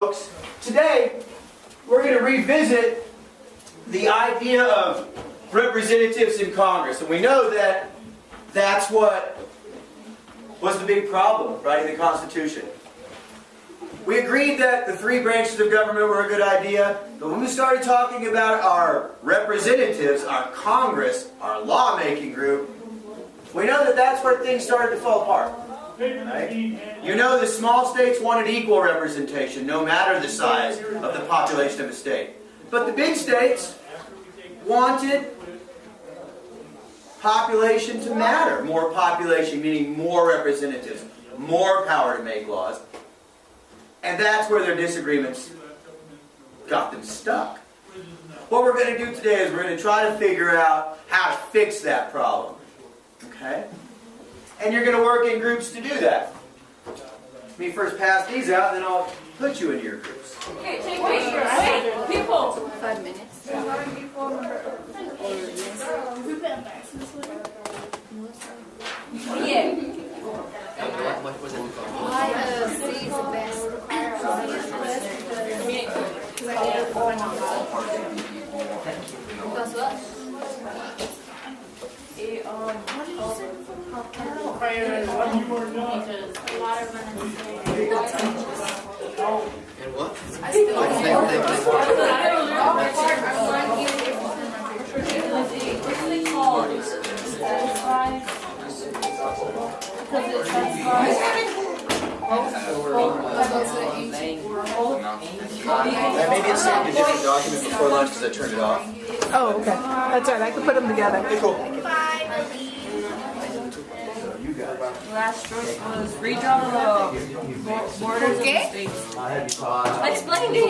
Folks, today we're going to revisit the idea of representatives in Congress. And we know that that's what was the big problem writing the Constitution. We agreed that the three branches of government were a good idea, but when we started talking about our representatives, our Congress, our lawmaking group, we know that that's where things started to fall apart. Right? You know the small states wanted equal representation, no matter the size of the population of a state. But the big states wanted population to matter. More population, meaning more representatives, more power to make laws. And that's where their disagreements got them stuck. What we're going to do today is we're going to try to figure out how to fix that problem. Okay? And you're going to work in groups to do that. Let me first pass these out, and then I'll put you into your groups. Okay, wait, people. 5 minutes. Yeah. What was it? Why C is the best? Because what? And what? Maybe it's saved a different document before lunch because I turned it off. Oh, okay. That's right. I can put them together. Okay, cool. Last choice was redraw the borders of the states. Explain it.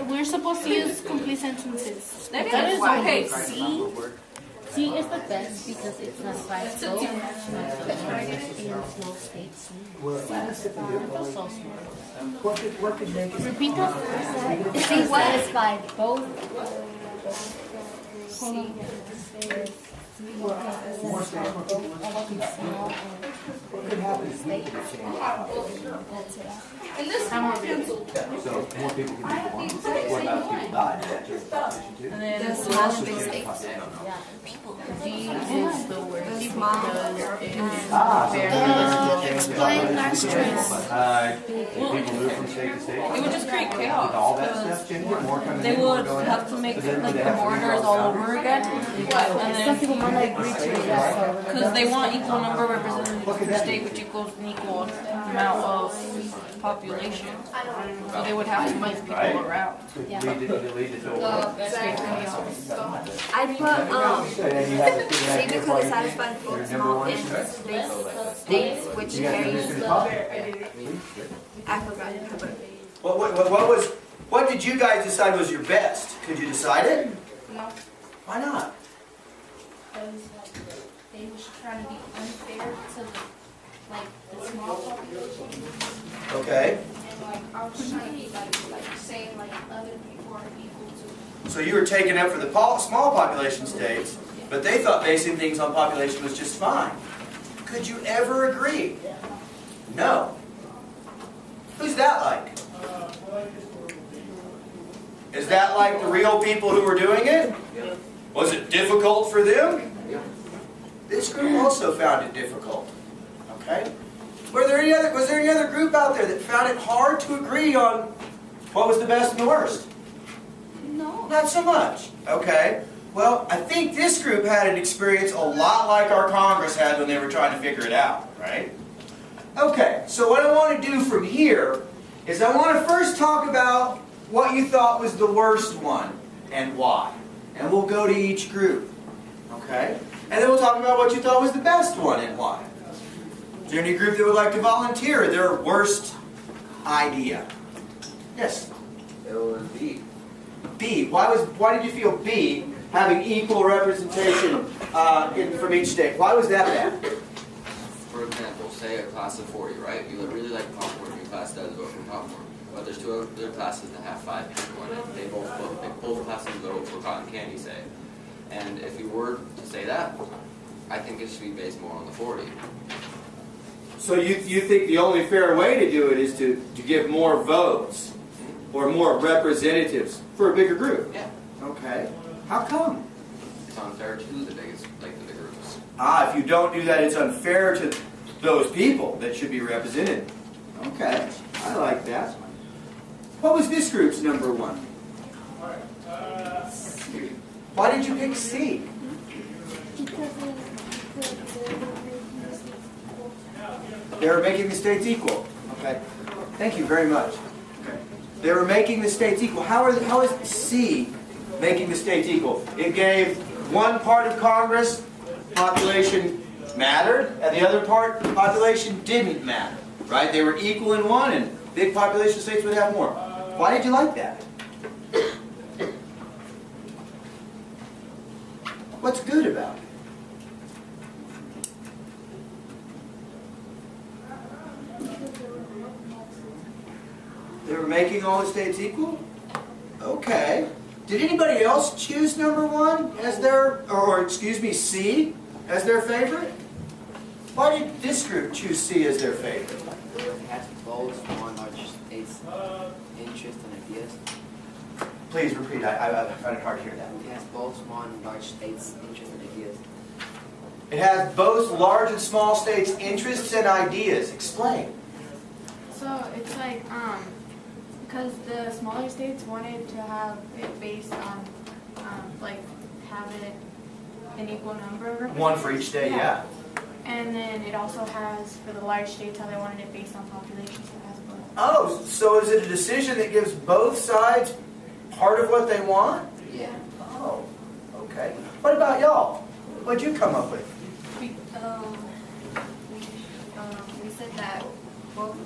We're supposed to use complete sentences. That is okay. C is the best because it's not by so much in small states. Repeat that. C satisfied both. C. And this time we're canceled. So more people can do one. What about people die? Is that just population too? And then The the small last big choice. states. D is the word because Explain last choice. People move from state to state. it would just create chaos. All that stuff change it, more coming They in, more would going have out. to make But then like they the have to borders redraw all the over again. Some And people might not agree to that. because they want equal number of representatives per state, which equals an equal amount of population. So they would have to move people around. Lead to fill up. That's great chaos. I put And you have to C because it satisfies both small and big states, which carries the. I forgot. What did you guys decide was your best? Could you decide it? No. Why not? Because they was trying to be unfair to the small population. Okay. And I was trying to be saying other people are equal to. So you were taking up for the small population states, but they thought basing things on population was just fine. Could you ever agree? No. Who's that like? Is that like the real people who were doing it? Was it difficult for them? This group also found it difficult. Okay? Was there any other group out there that found it hard to agree on what was the best and the worst? No. Not so much. Okay. Well, I think this group had an experience a lot like our Congress had when they were trying to figure it out, right? Okay, so what I want to do from here is I want to first talk about what you thought was the worst one and why. And we'll go to each group. Okay? And then we'll talk about what you thought was the best one and why. Is there any group that would like to volunteer their worst idea? Yes? It was B. B. Why did you feel B, having equal representation from each state? Why was that bad? For example, say a class of 40, right? You really like popcorn, your class does vote for popcorn. But there's two other classes that have 5 people in it. They both classes vote for cotton candy, say. And if you were to say that, I think it should be based more on the 40. So you think the only fair way to do it is to give more votes or more representatives for a bigger group? Yeah. Okay. How come? It's unfair to the biggest, like the bigger groups. If you don't do that, it's unfair to those people that should be represented. Okay. I like that. What was this group's number one? Why did you pick C? They were making the states equal. Okay. Thank you very much. Okay. They were making the states equal. How is C making the states equal? It gave one part of Congress population mattered, and the other part population didn't matter. Right? They were equal in one, and big population states would have more. Why did you like that? What's good about it? They were making all the states equal? Okay. Did anybody else choose number one as their, or excuse me, C as their favorite? Why did this group choose C as their favorite? It has both one large states' interest and ideas. Please repeat. I find it hard to hear that. It has both small and large states' interest and ideas. It has both large and small states' interests and ideas. Explain. So it's like, because the smaller states wanted to have it based on, like, have it an equal number of One for each state, yeah. And then it also has, for the large states, how they wanted it based on population, so it has both. Oh, so is it a decision that gives both sides part of what they want? Yeah. Oh, okay. What about y'all? What'd you come up with? We said that both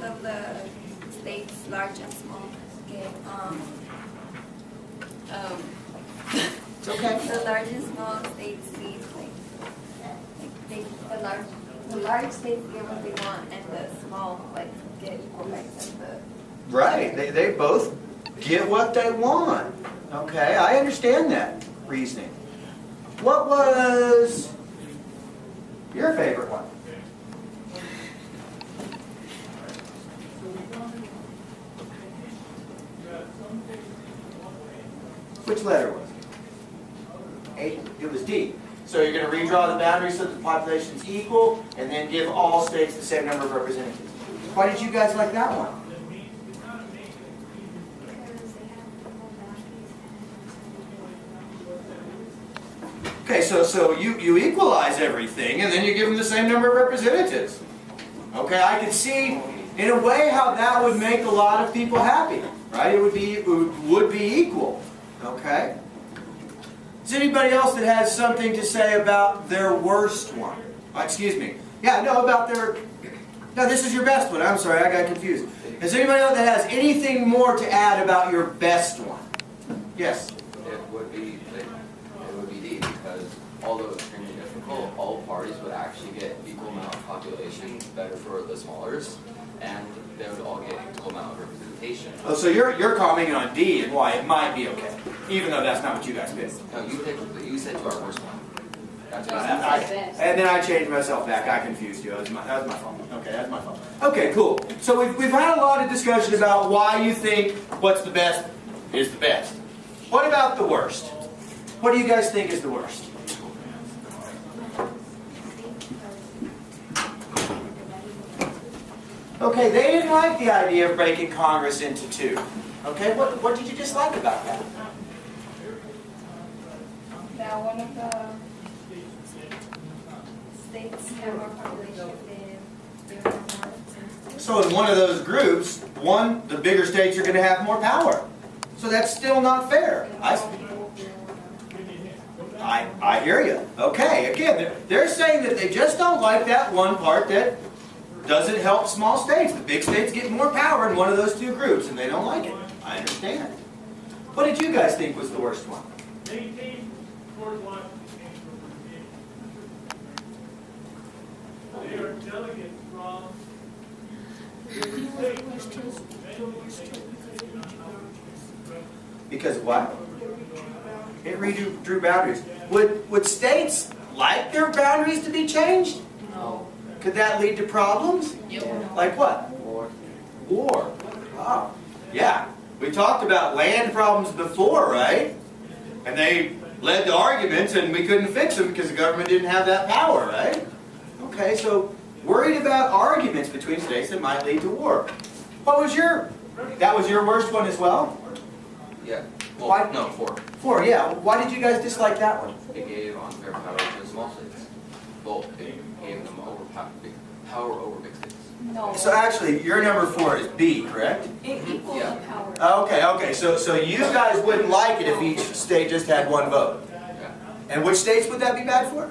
of the states, large and small, get It's okay. the large and small states need the large states get what they want, and the small get equal rights. Right. They both get what they want. Okay, I understand that reasoning. What was your favorite one? Which letter was it? A? It was D. So you're going to redraw the boundaries so that the population's equal, and then give all states the same number of representatives. Why did you guys like that one? Okay, so you equalize everything, and then you give them the same number of representatives. Okay, I can see in a way how that would make a lot of people happy, right? It would be equal. Okay. Is anybody else that has something to say about their worst one? Excuse me. Yeah, no, about their... No, this is your best one. I'm sorry, I got confused. Is there anybody else that has anything more to add about your best one? Yes? It would be D, because although extremely difficult, all parties would actually get equal amount of population, better for the smallers, and they would all get equal amount of representation. Oh, so you're commenting on D and why it might be okay, even though that's not what you guys picked. No, you said to our worst one. That's what And then I changed myself back. I confused you. That was my fault. Okay, that's my fault. Okay, cool. So we've had a lot of discussion about why you think what's the best is the best. What about the worst? What do you guys think is the worst? Okay, they didn't like the idea of breaking Congress into two. Okay, what did you dislike about that? That one of the states have more population than they have more. So in one of those groups, the bigger states are going to have more power. So that's still not fair. I hear you. Okay, again, they're saying that they just don't like that one part that doesn't help small states. The big states get more power in one of those two groups, and they don't like it. I understand. What did you guys think was the worst one? They are delegates from because of what? It redrew boundaries. Would states like their boundaries to be changed? No. Could that lead to problems? Yep. Like what? War. War. Oh, yeah. We talked about land problems before, right? And they led to arguments and we couldn't fix them because the government didn't have that power, right? Okay, so worried about arguments between states that might lead to war. What was that was your worst one as well? Yeah. Well, Why? no, 4. 4, yeah. Why did you guys dislike that one? It gave unfair power to small states. Well, it gave them power over big states. No. So actually, your number 4 is B, correct? It equals Yeah. the power. Okay. So you guys wouldn't like it if each state just had one vote. Yeah. And which states would that be bad for?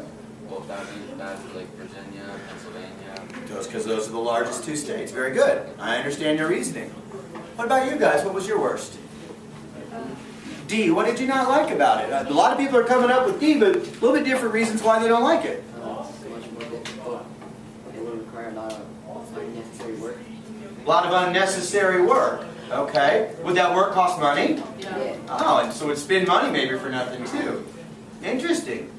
Well, that would be bad for like Virginia, Pennsylvania. Just because those are the largest 2 states. Very good. I understand your reasoning. What about you guys? What was your worst? D. What did you not like about it? A lot of people are coming up with D, but a little bit different reasons why they don't like it. So much more difficult. It would require a lot of unnecessary work. A lot of unnecessary work. Okay. Would that work cost money? Yeah. Oh, and so it would spend money maybe for nothing too. Interesting.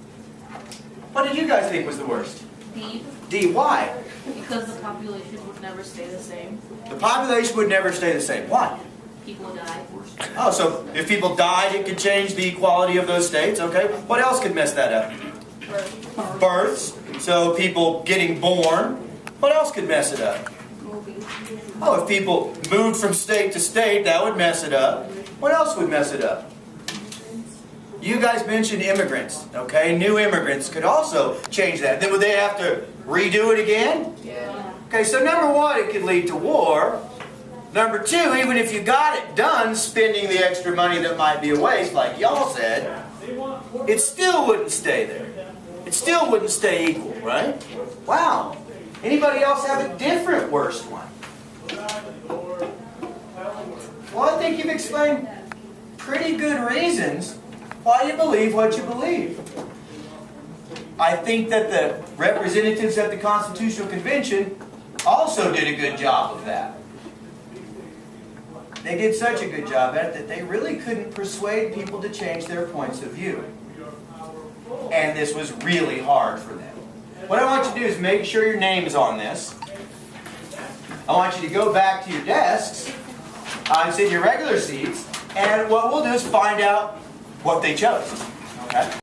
What did you guys think was the worst? D, D. Why? because the population would never stay the same. The population would never stay the same. Why? People die. Oh, so if people died, it could change the equality of those states. Okay. What else could mess that up? Births. So people getting born. What else could mess it up? Oh, if people moved from state to state, that would mess it up. What else would mess it up? You guys mentioned immigrants, okay? New immigrants could also change that. Then would they have to redo it again? Yeah. Okay, so number 1, it could lead to war. Number 2, even if you got it done, spending the extra money that might be a waste, like y'all said, it still wouldn't stay there. It still wouldn't stay equal, right? Wow. Anybody else have a different worst one? Well, I think you've explained pretty good reasons why you believe what you believe. I think that the representatives at the Constitutional Convention also did a good job of that. They did such a good job at it that they really couldn't persuade people to change their points of view. And this was really hard for them. What I want you to do is make sure your name is on this. I want you to go back to your desks and sit in your regular seats. And what we'll do is find out what they chose. Okay?